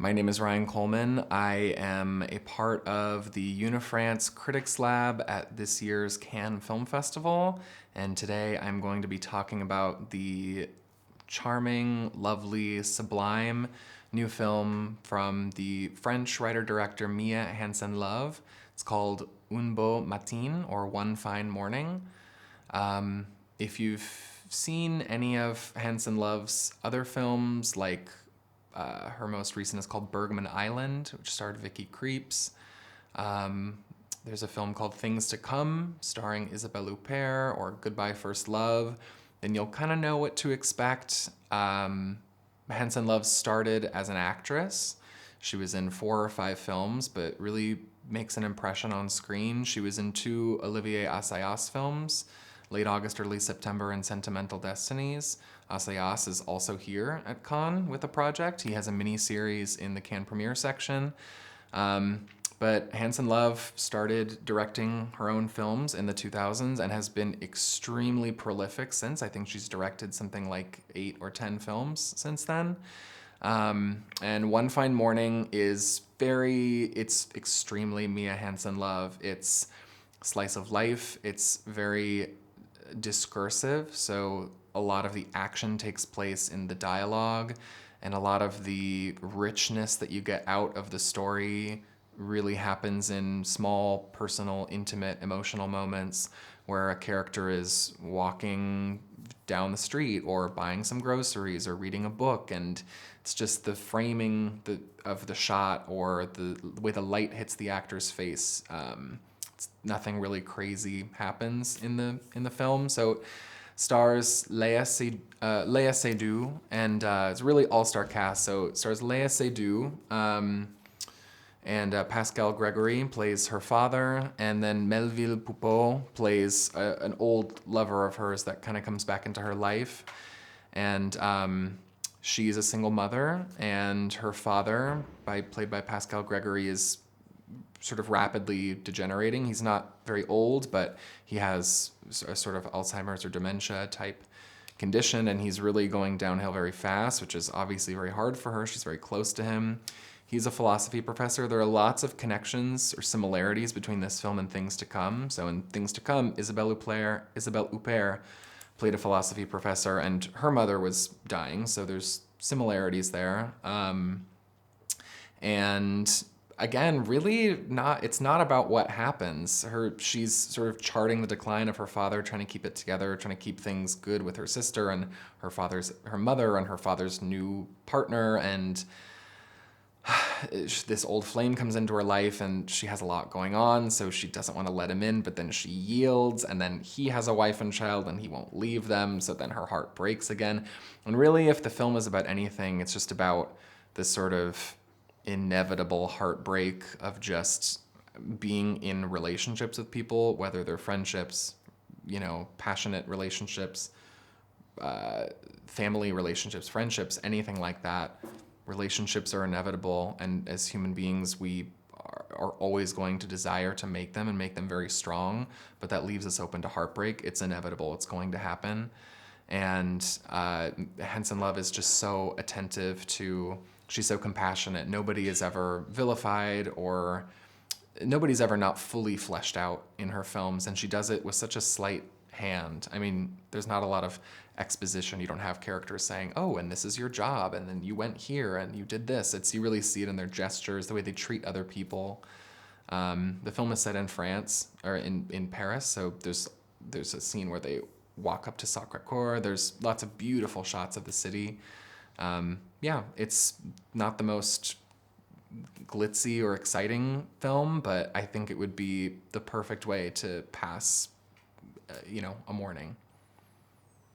My name is Ryan Coleman. I am a part of the Unifrance Critics Lab at this year's Cannes Film Festival, and today I'm going to be talking about the charming, lovely, sublime new film from the French writer-director Mia Hansen-Løve. It's called Un beau matin, or One Fine Morning. If you've seen any of Hansen-Løve's other films, like her most recent is called Bergman Island, which starred Vicky Krieps. There's a film called Things to Come, starring Isabelle Huppert, or Goodbye First Love. Then you'll kind of know what to expect. Hansen-Løve started as an actress. She was in 4 or 5 films, but really makes an impression on screen. She was in 2 Olivier Assayas films, Late August, Early September, and Sentimental Destinies. Assayas is also here at Cannes with a project. He has a mini-series in the Cannes Premiere section. But Hansen-Løve started directing her own films in the 2000s and has been extremely prolific since. I think she's directed something like 8 or 10 films since then. And One Fine Morning is it's extremely Mia Hansen-Løve. It's slice of life. It's very discursive, so a lot of the action takes place in the dialogue, and a lot of the richness that you get out of the story really happens in small, personal, intimate, emotional moments where a character is walking down the street or buying some groceries or reading a book, and it's just the framing of the shot or the way the light hits the actor's face. Nothing really crazy happens in the film. So stars Léa Seydoux, and it's a really all-star cast. So it stars Léa Seydoux, and Pascal Gregory plays her father, and then Melville Poupeau plays an old lover of hers that kind of comes back into her life. And she's a single mother, and her father, played by Pascal Gregory, is sort of rapidly degenerating. He's not very old, but he has a sort of Alzheimer's or dementia type condition, and he's really going downhill very fast, which is obviously very hard for her. She's very close to him. He's a philosophy professor. There are lots of connections or similarities between this film and Things to Come. So in Things to Come, Isabelle Huppert played a philosophy professor, and her mother was dying, so there's similarities there. And again, really it's not about what happens. She's sort of charting the decline of her father, trying to keep it together, trying to keep things good with her sister and her mother and her father's new partner, and this old flame comes into her life, and she has a lot going on, so she doesn't want to let him in, but then she yields, and then he has a wife and child, and he won't leave them, so then her heart breaks again. And really, if the film is about anything, it's just about this sort of inevitable heartbreak of just being in relationships with people, whether they're friendships, passionate relationships, family relationships, friendships, anything like that. Relationships are inevitable, and as human beings, we are always going to desire to make them and make them very strong, but that leaves us open to heartbreak. It's inevitable. It's going to happen. And Hansen-Løve is just so attentive to, she's so compassionate. Nobody is ever vilified, or nobody's ever not fully fleshed out in her films, and she does it with such a slight hand. I mean, there's not a lot of exposition. You don't have characters saying, oh, and this is your job, and then you went here and you did this. You really see it in their gestures, the way they treat other people. The film is set in France, or in Paris, so there's a scene where they walk up to Sacré-Cœur. There's lots of beautiful shots of the city. It's not the most glitzy or exciting film, but I think it would be the perfect way to pass, a morning.